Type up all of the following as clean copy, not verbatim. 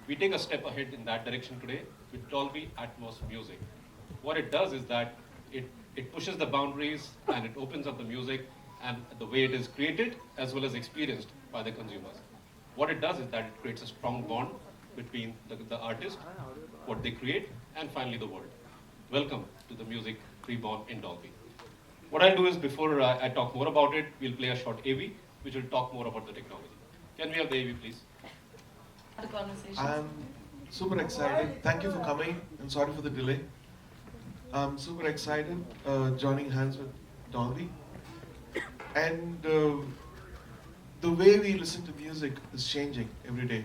We take a step ahead in that direction today with Dolby Atmos music. What it does is that it pushes the boundaries and it opens up the music and the way it is created as well as experienced by the consumers. What it does is that it creates a strong bond between the artist, what they create, and finally the world. Welcome to the music reborn in Dolby. What I'll do is before I talk more about it, we'll play a short AV, which will talk more about the technology. Can we have the AV, please? The conversation. I'm super excited. Thank you for coming, and sorry for the delay. I'm super excited joining hands with Dolby. And the way we listen to music is changing every day.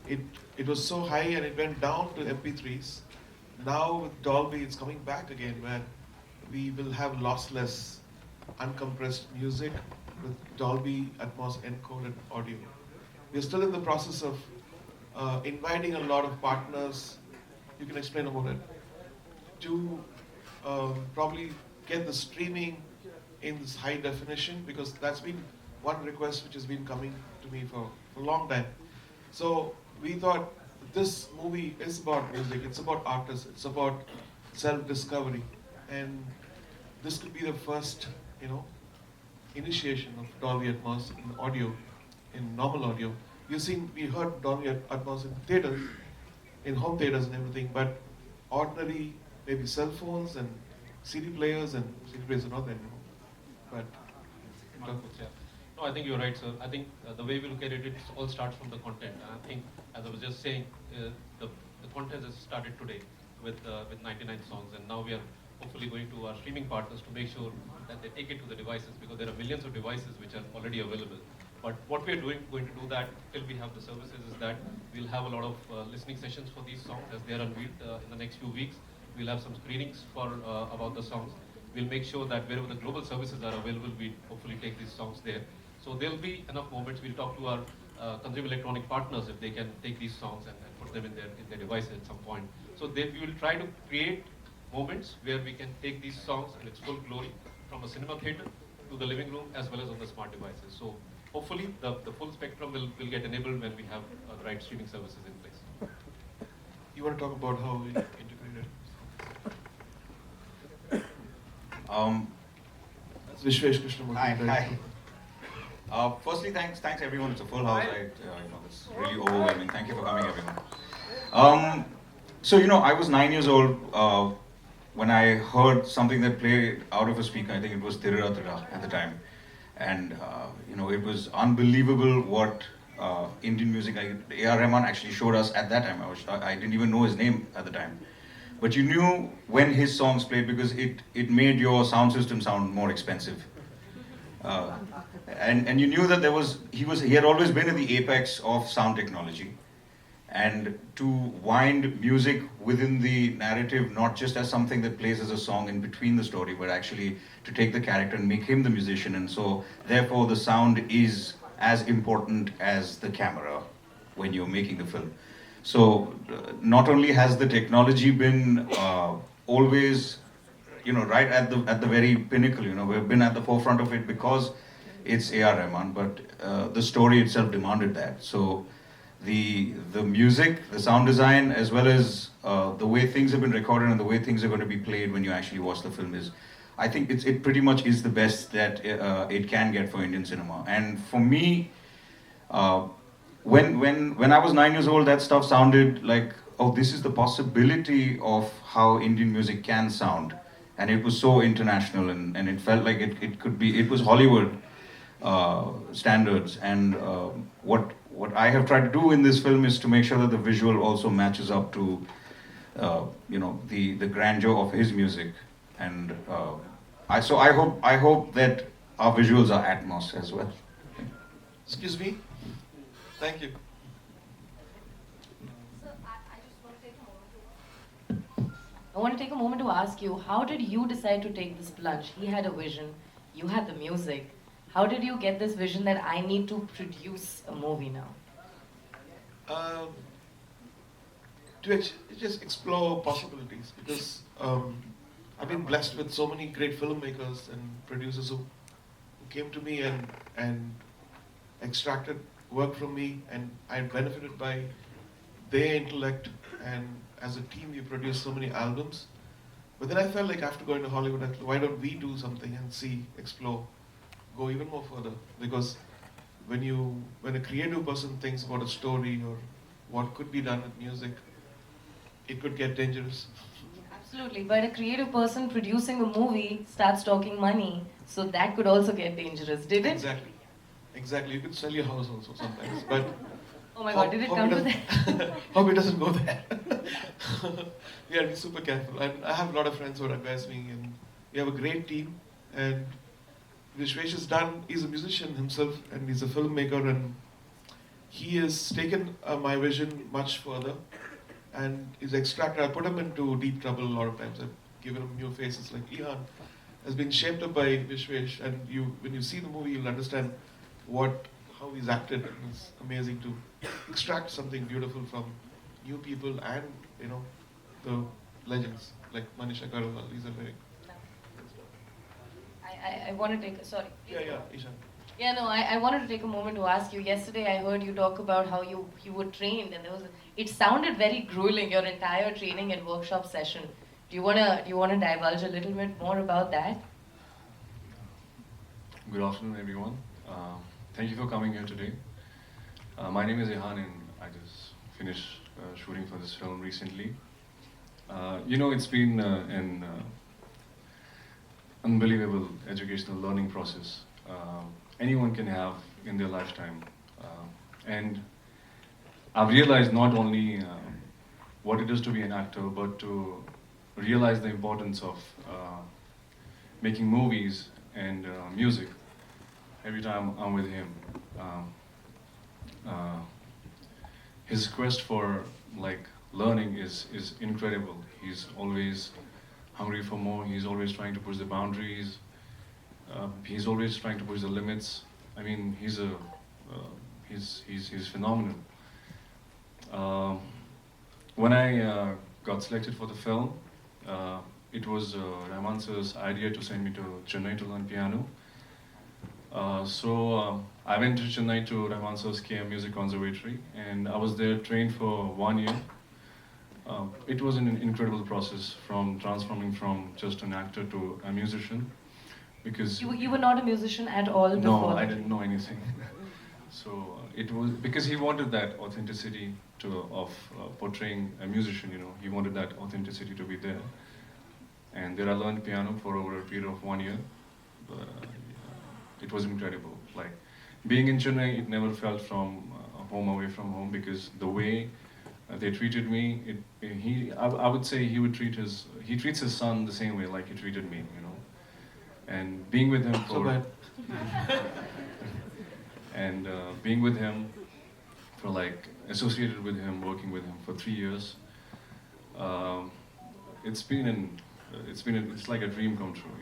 It was so high and it went down to MP3s. Now with Dolby, it's coming back again, where we will have lossless, uncompressed music with Dolby Atmos encoded audio. We're still in the process of inviting a lot of partners, you can explain about it, to probably get the streaming in this high definition, because that's been one request which has been coming to me for a long time. So we thought this movie is about music, it's about artists, it's about self-discovery, and this could be the first, initiation of Dolby Atmos in audio, in normal audio. We heard Dolby Atmos in theaters, in home theaters and everything, but ordinary, maybe cell phones and CD players are not there anymore. But Yeah. No, I think you're right, sir. I think the way we look at it, it all starts from the content. And I think, as I was just saying, the content has started today with 99 songs, and now we are hopefully going to our streaming partners to make sure that they take it to the devices, because there are millions of devices which are already available. But what we are going to do that till we have the services is that we'll have a lot of listening sessions for these songs as they are unveiled in the next few weeks. We'll have some screenings for about the songs. We'll make sure that wherever the global services are available, we hopefully take these songs there. So there'll be enough moments. We'll talk to our consumer electronic partners if they can take these songs and put them in their devices at some point. So we will try to create moments where we can take these songs in its full glory from a cinema theater to the living room as well as on the smart devices. So hopefully the full spectrum will get enabled when we have the right streaming services in place. you want to talk about how we integrated? That's Vishwesh Krishnamurthy. Hi. Firstly, thanks everyone. It's a full house. It's really overwhelming. Thank you for coming, everyone. So I was 9 years old when I heard something that played out of a speaker. I think it was Tirira Tira at the time, and it was unbelievable what Indian music. A.R.Rahman actually showed us at that time. I didn't even know his name at the time. But you knew when his songs played because it made your sound system sound more expensive. And you knew that he had always been in the apex of sound technology. And to wind music within the narrative, not just as something that plays as a song in between the story, but actually to take the character and make him the musician. And so therefore the sound is as important as the camera when you're making the film. So not only has the technology been always, right at the very pinnacle, we've been at the forefront of it because it's A.R. Rahman, but the story itself demanded that. So the music, the sound design, as well as the way things have been recorded and the way things are going to be played when you actually watch the film I think it pretty much is the best that it can get for Indian cinema. And for me, when I was 9 years old, that stuff sounded like, oh, this is the possibility of how Indian music can sound. And it was so international, and it felt like it was Hollywood standards. And what I have tried to do in this film is to make sure that the visual also matches up to the grandeur of his music. And I hope that our visuals are Atmos as well. Excuse me? Thank you. I want to take a moment to ask you, how did you decide to take this plunge? He had a vision, you had the music. How did you get this vision that I need to produce a movie now? To just explore possibilities, because I've been blessed with so many great filmmakers and producers who came to me and extracted work from me, and I benefited by their intellect, and as a team we produced so many albums. But then I felt like after going to Hollywood, I thought, why don't we do something and see, explore, go even more further? Because when a creative person thinks about a story or what could be done with music, it could get dangerous. Absolutely, but a creative person producing a movie starts talking money, so that could also get dangerous, did it? Exactly. Exactly. You could sell your house also sometimes. But Oh my god, did it come to that? hope it doesn't go there. We have to be super careful. And I have a lot of friends who advise me, and we have a great team. And Vishwesh is done, he's a musician himself, and he's a filmmaker, and he has taken my vision much further. And he's extracted, I put him into deep trouble a lot of times. I've given him new faces like Ehan has been shaped up by Vishwesh, and when you see the movie, you'll understand how he's acted, and it's amazing to extract something beautiful from new people and the legends like Manisha, Koirala. These are very. I want to take, sorry. Yeah, Ishan. Yeah, no, I wanted to take a moment to ask you. Yesterday I heard you talk about how you were trained, and it sounded very grueling, your entire training and workshop session. Do you wanna divulge a little bit more about that? Good afternoon, everyone. Thank you for coming here today. My name is Ehan, and I just finished shooting for this film recently. It's been an unbelievable educational learning process anyone can have in their lifetime. And I've realized not only what it is to be an actor, but to realize the importance of making movies and music every time I'm with him. His quest for learning is incredible. He's always hungry for more. He's always trying to push the boundaries. He's always trying to push the limits. I mean, he's phenomenal. When I got selected for the film, it was Rahman sir's idea to send me to Chennai to learn piano. So I went to Chennai to Rahman sir's KM Music Conservatory, and I was there trained for 1 year. It was an incredible process from transforming from just an actor to a musician, because You were not a musician at all before? no, I didn't know anything. So it was because he wanted that authenticity of portraying a musician. He wanted that authenticity to be there. And there I learned piano for over a period of 1 year. It was incredible. Like being in Chennai, it never felt from home away from home, because the way they treated me, I would say he treats his son the same way like he treated me. And being with him for and being with him for associated with him, working with him for 3 years, it's like a dream come true.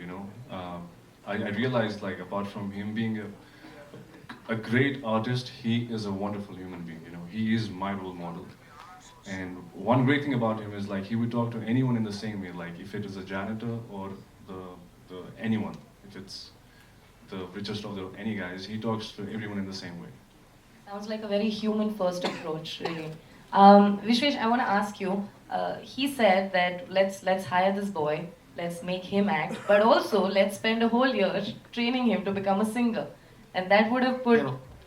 I realized apart from him being a great artist, he is a wonderful human being. He is my role model. And one great thing about him is he would talk to anyone in the same way. If it is a janitor or anyone, if it's the richest of any guys, he talks to everyone in the same way. Sounds like a very human first approach, really. Vishwesh, I want to ask you, he said that let's hire this boy, let's make him act, but also let's spend a whole year training him to become a singer. And that would have put...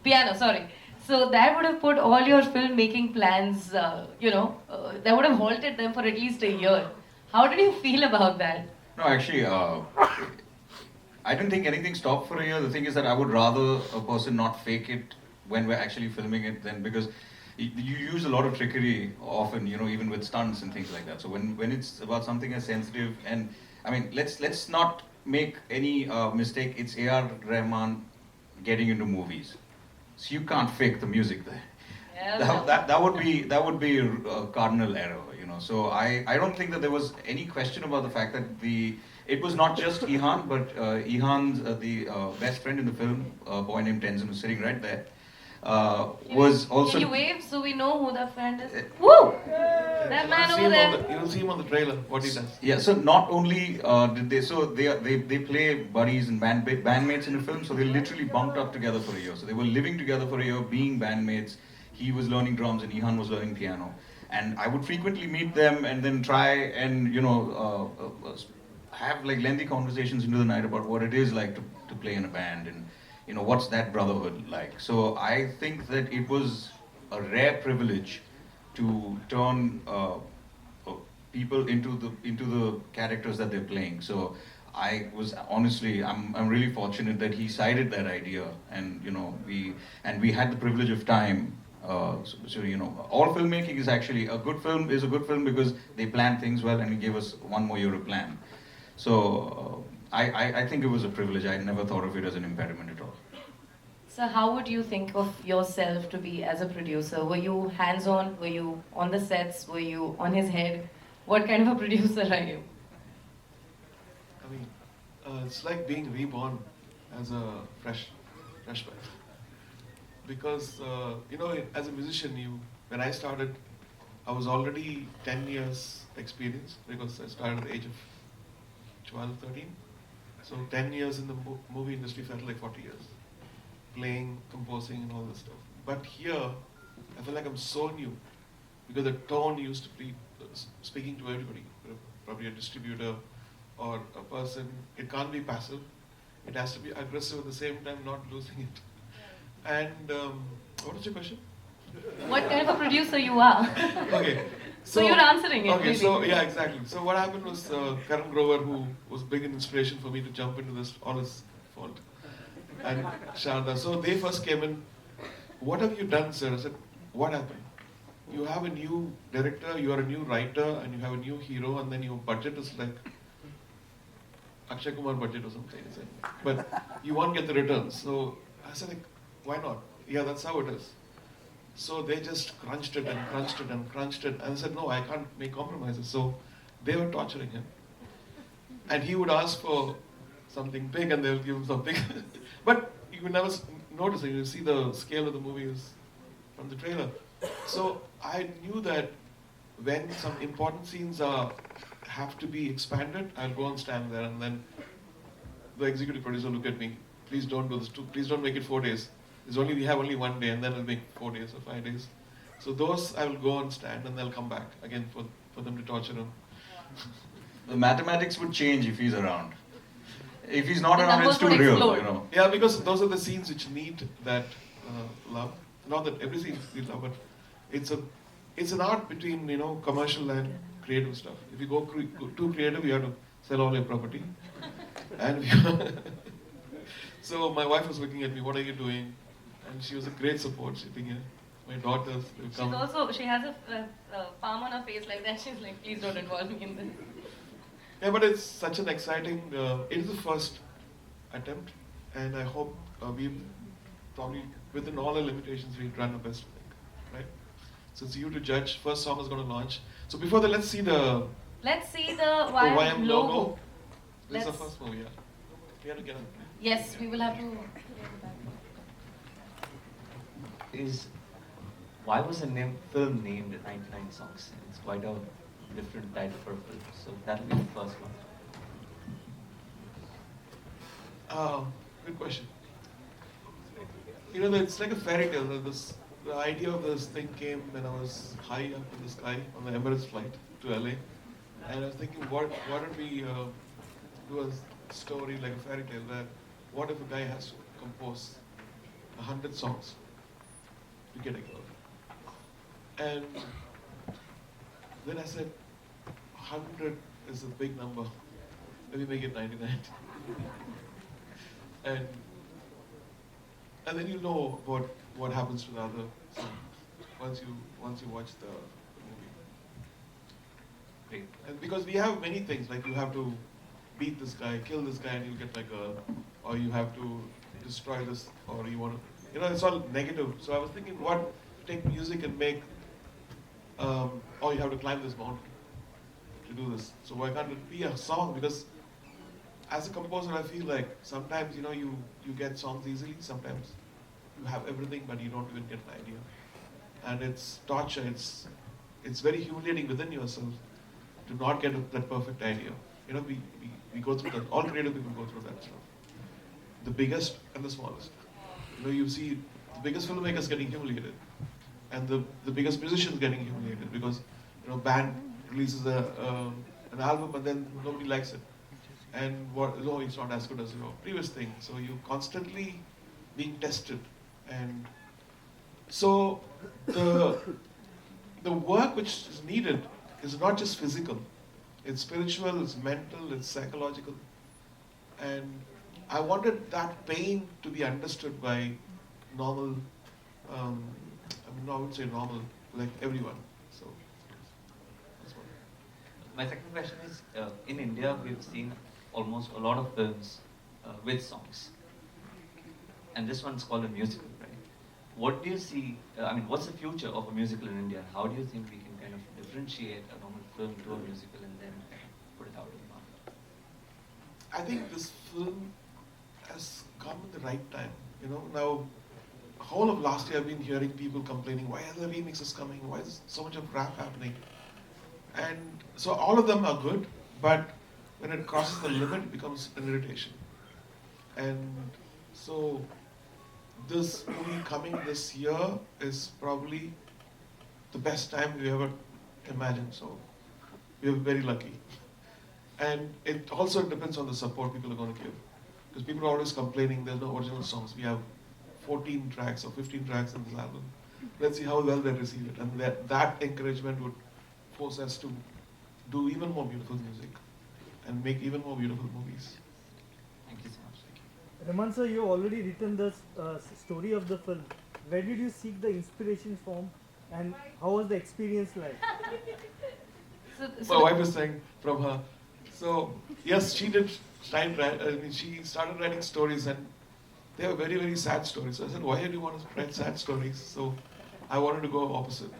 Piano, sorry. So that would have put all your filmmaking plans, that would have halted them for at least a year. How did you feel about that? No, actually, I didn't think anything stopped for a year. The thing is that I would rather a person not fake it when we're actually filming it, than because you use a lot of trickery often, even with stunts and things like that. So when it's about something as sensitive, and I mean, let's not make any mistake. It's A.R.Rahman getting into movies, so you can't fake the music there. Yeah, that would be a cardinal error, So I don't think that there was any question about the fact that it was not just Ehan, but Ehan's the best friend in the film, a boy named Tenzin, who's sitting right there, was also. Can you wave so we know who that friend is? Woo! That man over there. You'll see him on the trailer, what he does. Yeah, so not only did they play buddies and bandmates in the film, so they literally bunked up together for a year. So they were living together for a year, being bandmates. He was learning drums and Ehan was learning piano. And I would frequently meet them and then try and, have like lengthy conversations into the night about what it is like to play in a band and, what's that brotherhood like. So I think that it was a rare privilege to turn people into the characters that they're playing. So I was honestly, I'm really fortunate that he cited that idea, and we had the privilege of time. All filmmaking is actually a good film is a good film because they plan things well, and he gave us 1 more year to plan. So I think it was a privilege. I never thought of it as an impediment at all. So how would you think of yourself to be as a producer? Were you hands-on? Were you on the sets? Were you on his head? What kind of a producer are you? I mean, it's like being reborn as a freshman. Because, as a musician, when I started, I was already 10 years experience because I started at the age of 12, 13. So 10 years in the movie industry felt like 40 years. Playing, composing and all this stuff. But here, I feel like I'm so new because the tone used to be speaking to everybody, probably a distributor or a person. It can't be passive. It has to be aggressive at the same time, not losing it. And what was your question? What kind of a producer you are? Okay. So you're answering it. Okay, really. so yeah, exactly. So what happened was Karan Grover, who was big inspiration for me to jump into this, all his fault, and Sharda. So they first came in. What have you done, sir? I said, what happened? You have a new director, you are a new writer, and you have a new hero, and then your budget is like Akshay Kumar budget or something. I said, but you won't get the returns. So I said, like, why not? Yeah, that's how it is. So they just crunched it and crunched it and crunched it. And I said, no, I can't make compromises. So they were torturing him. And he would ask for something big and they'll give him something. But you would never notice it. You see the scale of the movie is from the trailer. So I knew that when some important scenes have to be expanded, I'll go and stand there. And then the executive producer will look at me. Please don't do this. Please don't make it 4 days. We have only 1 day, and then I'll make 4 days or 5 days. So those I will go and stand, and they'll come back again for them to torture him. The mathematics would change if he's around. If he's not The around, it's too numbers would real, explode. Yeah, because those are the scenes which need that love. Not that every scene needs love, but it's an art between commercial and creative stuff. If you go too creative, you have to sell all your property. And so my wife was looking at me. What are you doing? And she was a great support sitting here. My daughters will come. She has a palm on her face like that. She's like, please don't involve me in this. Yeah, but it's such an exciting, it is the first attempt. And I hope we probably, within all the limitations, we've done our best, I think, right? So it's you to judge. First song is going to launch. So before that, let's see the YM logo. This is the first movie, yeah. We have to get on. Yes, we will have to. Why was the film named 99 Songs? It's quite a different title for a film. So that'll be the first one. Good question. It's like a fairy tale. The idea of this thing came when I was high up in the sky on the Emirates flight to LA. And I was thinking, what if we do a story like a fairy tale where what if a guy has to compose 100 songs to get a girl? And then I said, 100 is a big number. Let me make it 99. and then you know what happens to the other songs once you watch the movie. Great. And because we have many things, like you have to beat this guy, kill this guy, and you'll get like or you have to destroy this, or you want to, it's all negative. So I was thinking, what take music and make, or you have to climb this mountain to do this. So why can't it be a song? Because as a composer, I feel like sometimes, you get songs easily, sometimes you have everything, but you don't even get an idea. And it's torture, it's very humiliating within yourself to not get that perfect idea. We go through that, all creative people go through that stuff. The biggest and the smallest. You see the biggest filmmakers getting humiliated. and the biggest musicians getting humiliated because band releases an album and then nobody likes it, and no, it's not as good as your previous thing. So you constantly being tested, and so the work which is needed is not just physical, it's spiritual, it's mental, it's psychological, and I wanted that pain to be understood by normal. I would say normal, like everyone. So that's what. My second question is, in India, we've seen almost a lot of films with songs. And this one's called a musical, right? What do you see, what's the future of a musical in India? How do you think we can kind of differentiate a normal film to a musical and then kind of put it out in the market? I think this film has come at the right time. Now, whole of last year I've been hearing people complaining, why are the remixes coming? Why is so much of rap happening? And so all of them are good, but when it crosses the limit, it becomes an irritation. And so this movie coming this year is probably the best time we ever imagined. So we are very lucky. And it also depends on the support people are going to give. Because people are always complaining there's no original songs. We have 14 tracks or 15 tracks in this album. Let's see how well they receive it. And that encouragement would force us to do even more beautiful music and make even more beautiful movies. Thank you so much. Rahman sir, you have already written the story of the film. Where did you seek the inspiration from, and how was the experience like? My wife is saying from her. So yes, she did. She started writing stories, and they were very, very sad stories. So I said, why do you want to write sad stories? So I wanted to go opposite.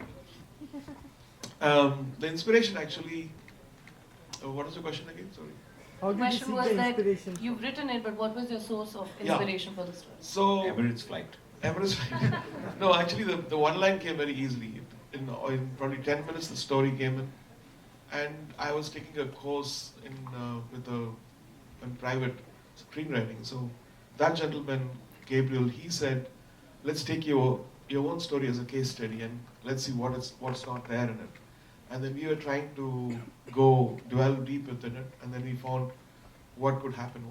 The inspiration actually. What was the question again? Sorry. How The did you question seek was the that inspiration? you've written it, but what was your source of inspiration for the story? So Emirates flight. Emirates. No, actually, the one line came very easily. In probably 10 minutes, the story came in, and I was taking a course in private screenwriting. So that gentleman, Gabriel, he said, "Let's take your own story as a case study, and let's see what's not there in it." And then we were trying to delve deep within it, and then we found what could happen,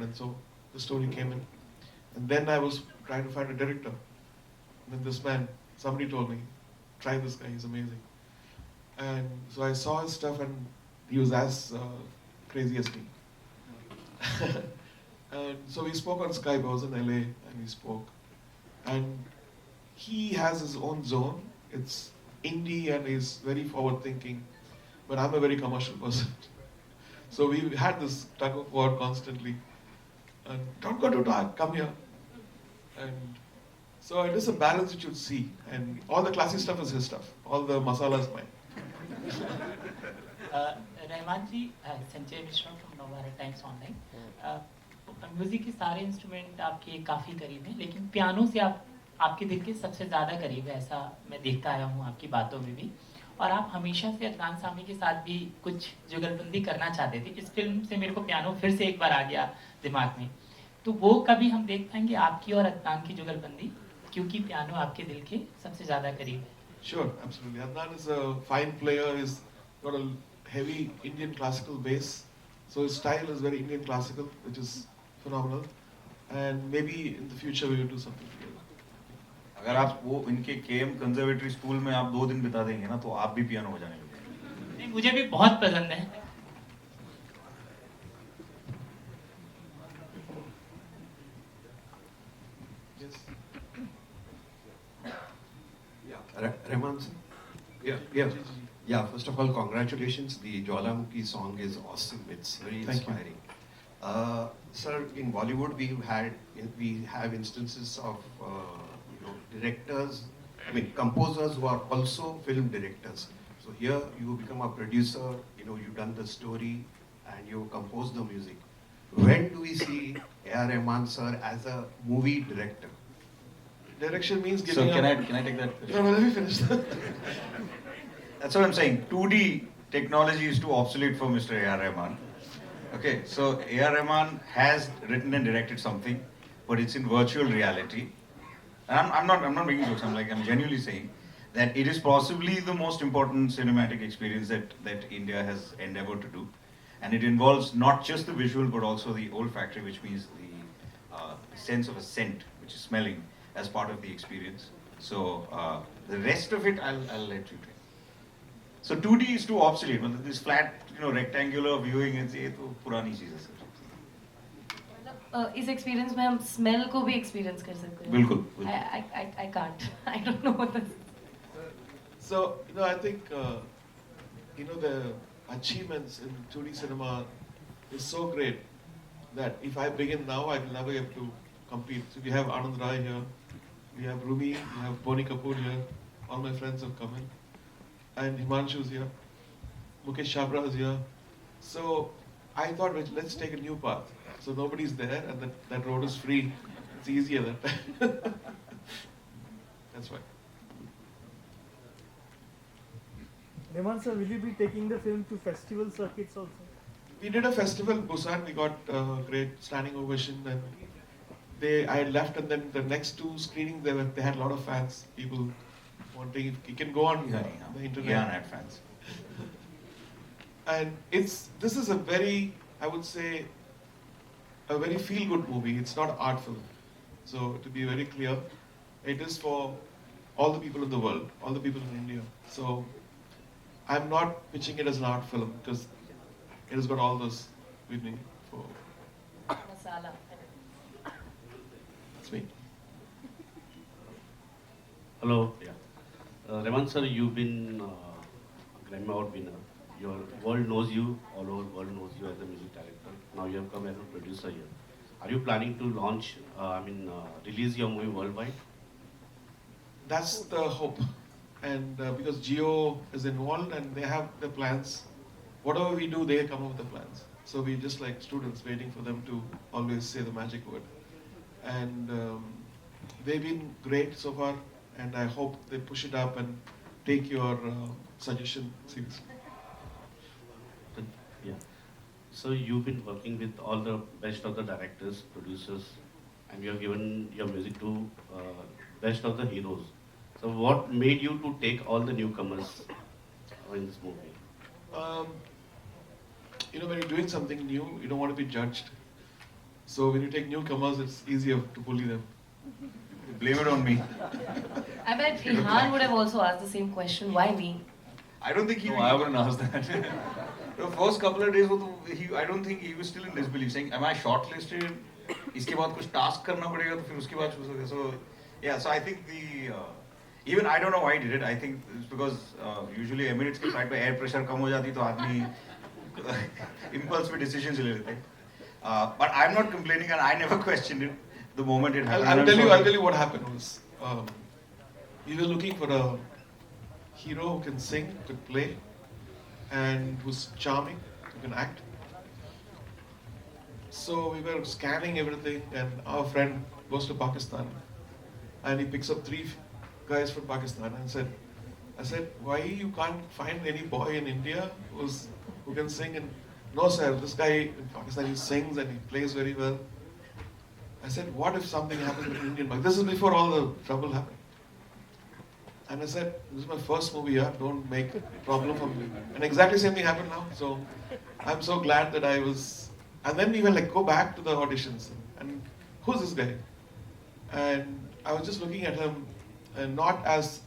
and so the story came in. And then I was trying to find a director. And then this man, somebody told me, try this guy, he's amazing. And so I saw his stuff, and he was as crazy as me. And so we spoke on Skype. I was in LA, and we spoke. And he has his own zone. It's indie, and he's very forward-thinking. But I'm a very commercial person. So we had this tug of war constantly. And don't go too dark, come here. And so it is a balance that you'd see. And all the classy stuff is his stuff. All the masala is mine. Rahman ji, Sanjay Mishra from Navbharat times online. Music के सारे instrument आपके काफ़ी करीब हैं, लेकिन piano से आपके दिल के सबसे ज़्यादा करीब है, ऐसा मैं देखता आया हूँ आपकी बातों में भी। और आप हमेशा से अदनान सामी के साथ भी कुछ जुगलबंदी करना चाहते थे। इस फिल्म से मेरे को पियानो फिर से एक बार आ गया दिमाग में, तो वो कभी हम देख पाएंगे आपकी और अदनान की जुगलबंदी, क्योंकि पियानो आपके दिल के सबसे ज़्यादा करीब है। Sure, absolutely. Adnan is a fine player. He's got a heavy Indian classical bass. So his style is very Indian classical, which is phenomenal. And maybe in the future we will do something together. अगर आप वो इनके KM conservatory school में आप 2 दिन बिता देंगे ना, तो आप भी पियानो बजाने लगेंगे। नहीं, मुझे भी बहुत पसंद है। Yes. Rahman sir? Yeah. First of all, congratulations. The Jwalamukhi song is awesome. It's very inspiring. Sir, in Bollywood, we have instances of directors, composers who are also film directors. So here you become a producer. You've done the story and you compose the music. When do we see A.R.Rahman sir as a movie director? Direction means So giving can up. I take that question? No, let me finish that. That's what I'm saying. 2D technology is too obsolete for Mr. A.R. Rahman. Okay, so A.R. Rahman has written and directed something, but it's in virtual reality. And I'm not making jokes. I'm genuinely saying that it is possibly the most important cinematic experience that India has endeavored to do. And it involves not just the visual, but also the olfactory, which means the sense of a scent, which is smelling, as part of the experience. So the rest of it, I'll let you take. So 2D is too obsolete. This flat, rectangular viewing, it's तो पुरानी चीज़ है sir. इस experience में हम smell को भी experience कर सकते हैं. बिल्कुल. I can't. I don't know what this. So I think the achievements in 2D cinema is so great that if I begin now, I will never be able to compete. So we have Anand Rai here, we have Rumi, we have Boni Kapoor here, all my friends have come in, and Himanshu is here, Mukesh Chabra is here. So I thought, let's take a new path. So nobody's there, and that road is free. It's easier that time. That's why. Rahman sir, will you be taking the film to festival circuits also? We did a festival in Busan. We got great standing ovation, and I had left, and then the next two screenings they had a lot of fans. People wanting, you can go on the internet. Ehan had fans. And this is a very, I would say, a very feel-good movie. It's not art film. So to be very clear, it is for all the people in the world, all the people in India. So I'm not pitching it as an art film because it has got all those with me for Masala. That's me. Hello. Yeah. Rahman sir, you've been a Grammy Award winner. Your world knows you, all over world knows you as a music director. Now you have come as a producer here. Are you planning to launch, release your movie worldwide? That's the hope. And because Geo is involved and they have the plans, whatever we do, they come up with the plans. So we're just like students waiting for them to always say the magic word. And they've been great so far, and I hope they push it up and take your suggestion seriously. Yeah. So you've been working with all the best of the directors, producers, and you have given your music to best of the heroes. So what made you to take all the newcomers in this movie? When you're doing something new, you don't want to be judged. So when you take newcomers, it's easier to bully them. Blame it on me. I bet Ehan would have also asked the same question. Why me? I don't think he. No, I wouldn't ask that. The first couple of days, I don't think he was still in disbelief, saying, "Am I shortlisted? इसके बाद कुछ task करना पड़ेगा तो फिर उसके बाद choose होगा." So yeah, so I think even I don't know why he did it. I think it's because usually Emirates के flight पे air pressure कम हो जाती तो आदमी impulse में decisions ले लेते. But I'm not complaining, and I never questioned it the moment it happened. I'll tell you what happened was, we were looking for a hero who can sing, who can play, and who's charming, who can act. So we were scanning everything, and our friend goes to Pakistan, and he picks up 3 guys from Pakistan, and I said, why you can't find any boy in India who can sing? And no sir, this guy in Pakistan, he sings and he plays very well. I said, what if something happens with Indian boy? This is before all the trouble happened. And I said, this is my first movie, don't make a problem for me. And exactly the same thing happened now. So I'm so glad that I was. And then we were like, go back to the auditions. And who's this guy? And I was just looking at him, and not as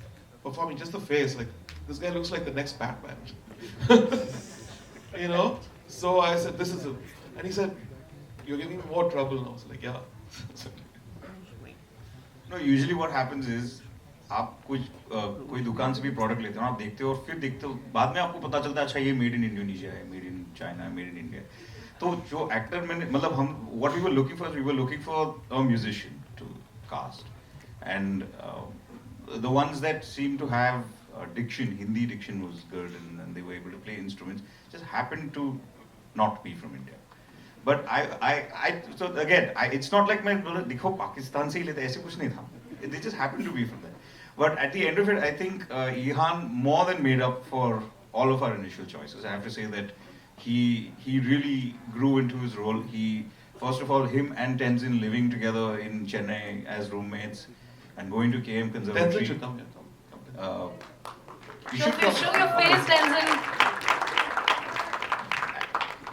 performing, just the face. Like, this guy looks like the next Batman. So I said, this is him. And he said, you're giving me more trouble now. So like, yeah. No, usually what happens is, आप कोई दुकान से भी product लेते हो, आप देखते हो और फिर देखते हो, बाद में आपको पता चलता है अच्छा ये मेड इन इंडोनेशिया है, मेड इन चाइना है, मेड इन इंडिया. तो जो actor what we were looking for a musician to cast, and the ones that seemed to have Hindi diction was good, and they were able to play instruments, just happened to not be from India. But so again, it's not like मैं बोला देखो पाकिस्तान से ही लेते, ऐसे कुछ नहीं था. They just happened to be from there. But at the end of it, I think Ehan more than made up for all of our initial choices. I have to say that he really grew into his role. First of all, him and Tenzin living together in Chennai as roommates and going to KM Conservatory. Tenzin should come here. Uh, you Show should come. your face, Tenzin.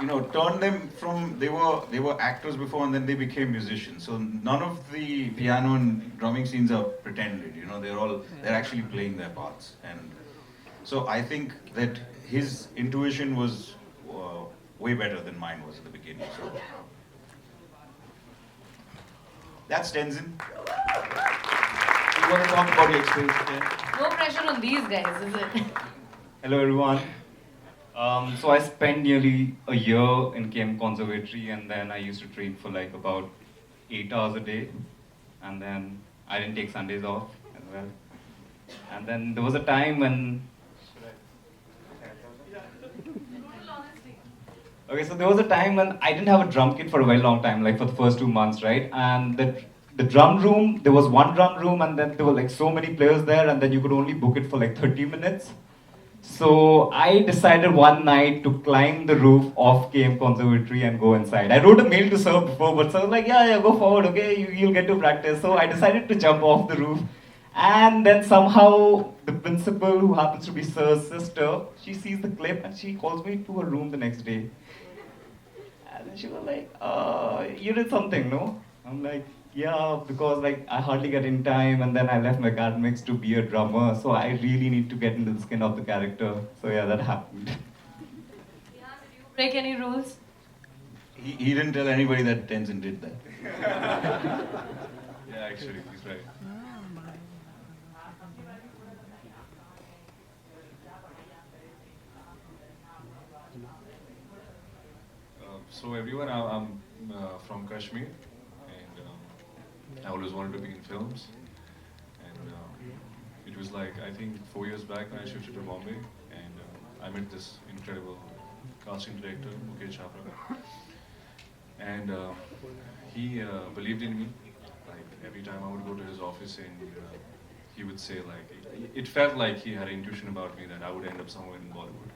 You know, turn them from they were actors before and then they became musicians. So none of the piano and drumming scenes are pretended. You know, they're actually playing their parts. And so I think that his intuition was way better than mine was at the beginning. So that's Tenzin. You want to talk about your experience again? No pressure on these guys, is it? Hello everyone. So I spent nearly a year in KM Conservatory, and then I used to train for like about 8 hours a day, and then I didn't take Sundays off as well. And then there was a time when so there was a time when I didn't have a drum kit for a very long time, like for the first 2 months, right? And the drum room, there was one drum room, and then there were like so many players there, and then you could only book it for like 30 minutes. So I decided one night to climb the roof of KM Conservatory and go inside. I wrote a mail to Sir before, but Sir was like, yeah, go forward, okay, you'll get to practice. So I decided to jump off the roof. And then somehow the principal, who happens to be Sir's sister, she sees the clip and she calls me to her room the next day. And then she was like, you did something, no? I'm like, yeah, because like I hardly get in time, and then I left my academics to be a drummer, so I really need to get into the skin of the character. So yeah, that happened. Did you break any rules? He didn't tell anybody that Tenzin did that. Yeah, actually, he's right. So everyone, I'm from Kashmir, and I always wanted to be in films. And it was like, I think 4 years back when I shifted to Bombay, and I met this incredible casting director, Mukesh Chhabra. And he believed in me. Like every time I would go to his office, and he would say like, it felt like he had an intuition about me that I would end up somewhere in Bollywood.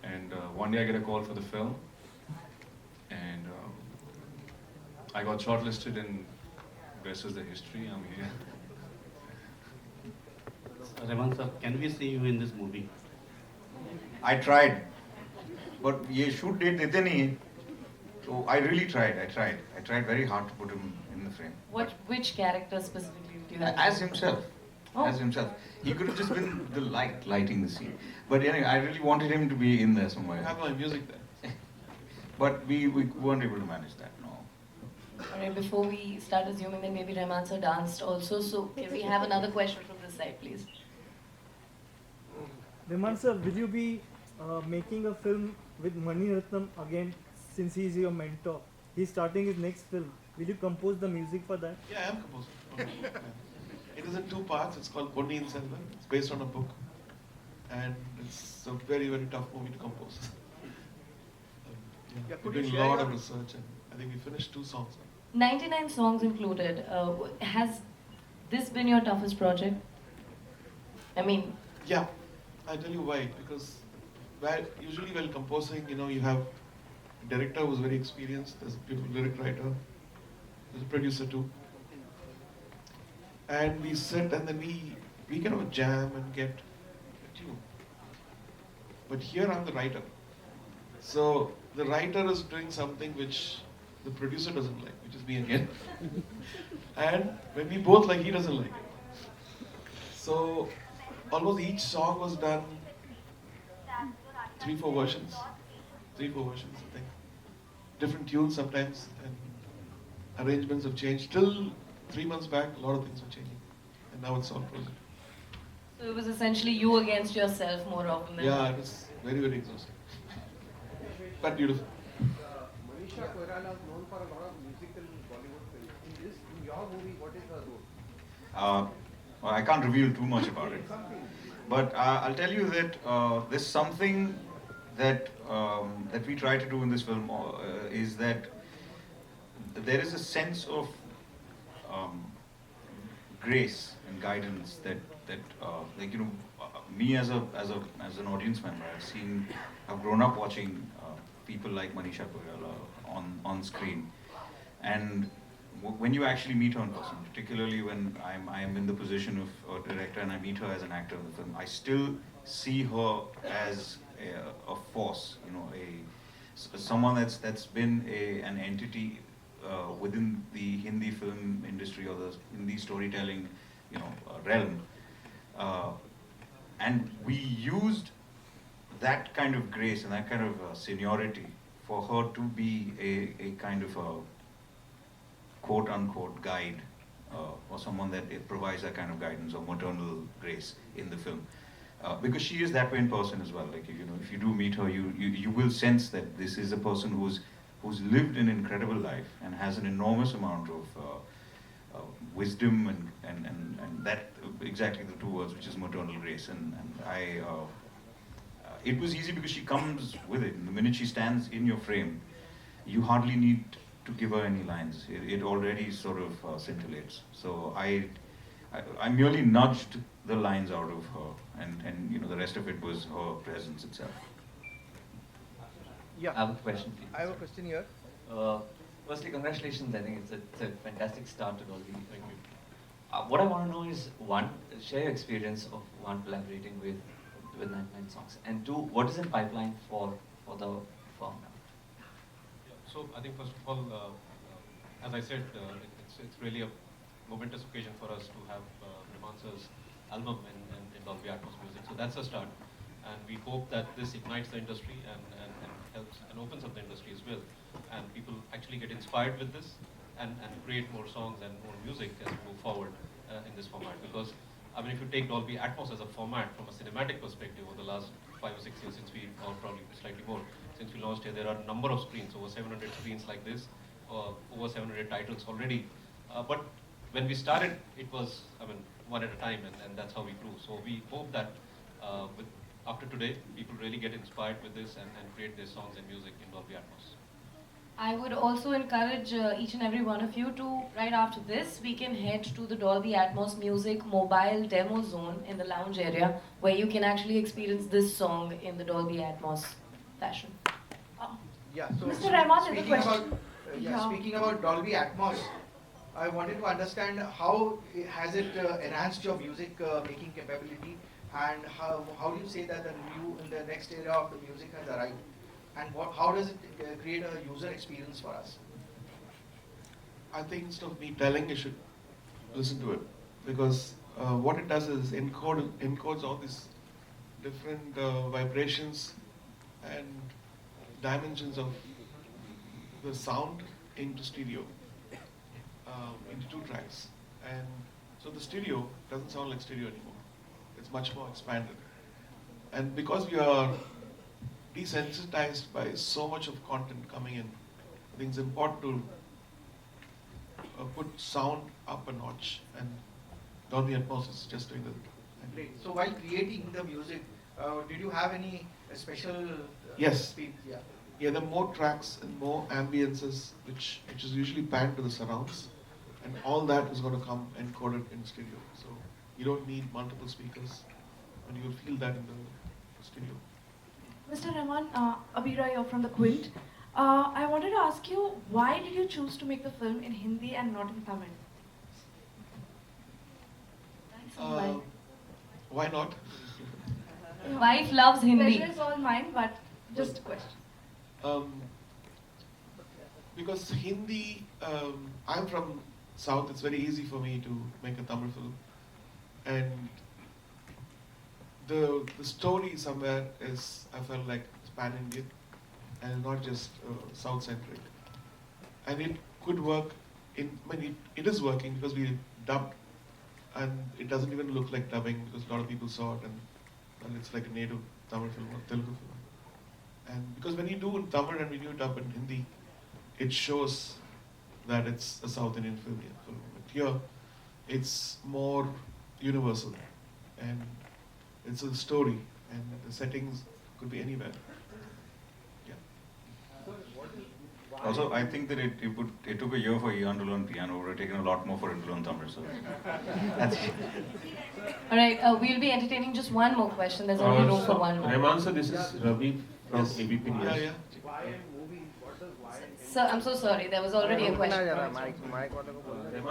And one day I get a call for the film, and I got shortlisted, and rest is the history. I'm here. Rahman sir, can we see you in this movie? I tried, but ye shoot date dete nahi hai. So I really tried. I tried very hard to put him in the frame. Which character specifically do you have? As himself. Oh. As himself. He could have just been the lighting the scene. But anyway, I really wanted him to be in there somewhere. I have my music there. But we weren't able to manage that, no. Alright, before we start assuming that maybe Rahman sir danced also, so can we have another question from this side, please? Rahman sir, will you be making a film with Mani Ratnam again, since he is your mentor? He's starting his next film. Will you compose the music for that? Yeah, I am composing. It is in 2 parts. It's called Ponniyin Selvan. It's based on a book. And it's a very, very tough movie to compose. We're doing a lot of research, and I think we finished 2 songs now. 99 songs included. Has this been your toughest project? I mean... Yeah, I'll tell you why. Because usually while composing, you have a director who's very experienced, there's a beautiful lyric writer, there's a producer too. And we sit and then we kind of jam and get a tune. But here I'm the writer. So the writer is doing something which the producer doesn't like, which is me again. And when we both like, he doesn't like it. So almost each song was done 3-4 versions. 3-4 versions, I think. Different tunes sometimes, and arrangements have changed. Till 3 months back, a lot of things were changing. And now it's all frozen. So it was essentially you against yourself more often than... Yeah, it was very, very exhausting. But beautiful. Manisha Koirala is known for a lot of musical Bollywood films. In your movie, what is her role? Well, I can't reveal too much about it. But I'll tell you that there's something that that we try to do in this film is that there is a sense of grace and guidance that like me as an audience member, I've grown up watching people like Manisha Koirala on screen, and when you actually meet her in person, particularly when I'm in the position of a director and I meet her as an actor in the film, I still see her as a force, you know, someone that's been an entity within the Hindi film industry or the Hindi storytelling, you know, realm. And we used that kind of grace and that kind of seniority for her to be a kind of a quote-unquote guide, or someone that provides that kind of guidance or maternal grace in the film. Because she is that way in person as well. Like, you know, if you do meet her, you will sense that this is a person who's lived an incredible life and has an enormous amount of wisdom and that exactly the two words, which is maternal grace. And it was easy because she comes with it. The minute she stands in your frame, you hardly need to give her any lines. It already sort of scintillates. So I merely nudged the lines out of her, and you know, the rest of it was her presence itself. Yeah. I have a question, please. I have a question here. Firstly, congratulations. I think it's a fantastic start to Dolby. Thank you. What I want to know is, one, share your experience of one collaborating with 99 songs, and two, what is in pipeline for the firm now? So I think first of all, as I said, it's really a momentous occasion for us to have Rahman's album in Dolby Atmos music. So that's a start, and we hope that this ignites the industry and helps and opens up the industry as well, and people actually get inspired with this and create more songs and more music as we move forward in this format. Because I mean, if you take Dolby Atmos as a format from a cinematic perspective over the last 5 or 6 years since we, or probably slightly more, since we launched here, there are a number of screens, over 700 screens like this, over 700 titles already. But when we started, it was, I mean, one at a time, and that's how we grew. So we hope that after today, people really get inspired with this and create their songs and music in Dolby Atmos. I would also encourage each and every one of you to, right after this, we can head to the Dolby Atmos Music mobile demo zone in the lounge area, where you can actually experience this song in the Dolby Atmos fashion. Yeah, so Mr. Rahman, there's a speaking question. about, speaking about Dolby Atmos, I wanted to understand how has it enhanced your music making capability, and how do you say that the next era of the music has arrived, and how does it create a user experience for us? I think instead of me telling, you should listen to it, because what it does is encodes all these different vibrations and dimensions of the sound into stereo, into 2 tracks. And so the stereo doesn't sound like stereo anymore. It's much more expanded. And because we are desensitized by so much of content coming in, I think it's important to put sound up a notch, and Dolby Atmos is just doing that. Great. So while creating the music, did you have any special Yes. speed? Yeah. Yeah, there are more tracks and more ambiences, which is usually panned to the surrounds, and all that is going to come encoded in stereo. So you don't need multiple speakers, and you'll feel that in the stereo. Mr. Rahman, Abira, you're from the Quint. I wanted to ask you, why did you choose to make the film in Hindi and not in Tamil? Why not? Wife loves Hindi. Pleasure is all mine, but just a question. Because Hindi, I'm from South, it's very easy for me to make a Tamil film. And the story somewhere is, I felt like it's pan-Indian and not just South-centric. And it could work it is working because we dubbed, and it doesn't even look like dubbing because a lot of people saw it and it's like a native Tamil film or Telugu film. And because when you do in Tamil and when you dub in Hindi, it shows that it's a South Indian film. But here, it's more universal, and it's a story, and the settings could be anywhere. Yeah. Also, I think that it took a year for Ehan to learn piano. It would have taken a lot more for him to learn Tamil. So that's it. All right, we'll be entertaining just one more question. There's only room for one more. Rahman sir, this is Ravi from ABP News. Yeah. Why in movie? What does why in Sir, I'm so sorry. There was already a question. Rahman,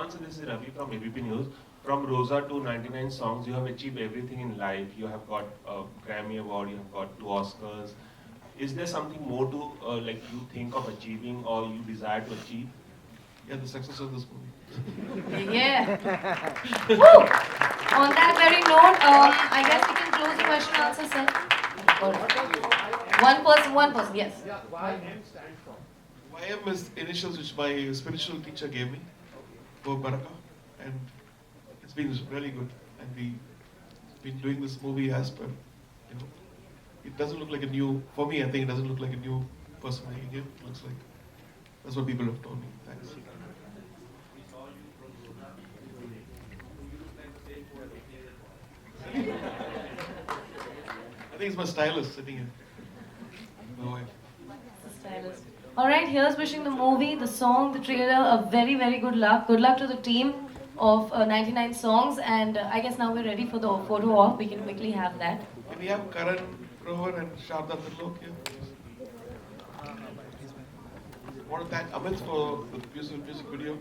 so this is Ravi from ABP News. From Rosa to 99 songs, you have achieved everything in life. You have got a Grammy Award, you have got 2 Oscars. Is there something more to like you think of achieving or you desire to achieve? Yeah, the success of this movie. Yeah. Woo! On that very note, I guess we can close the question and answer session. One person, yes. Yeah, YM stands for? YM is initials which my spiritual teacher gave me for Baraka, and it's been really good. And we've been doing this movie as per, you know, it doesn't look like a new, for me I think it doesn't look like a new person making it. It looks like, that's what people have told me. Thanks. I think it's my stylist sitting here. My wife. Stylist. All right, here's wishing the movie, the song, the trailer a very, very good luck. Good luck to the team of 99 songs, and I guess now we're ready for the photo op. We can quickly have that. Can we have Karan Grover and Sharda Trilok here? I want to thank Amit for the music video.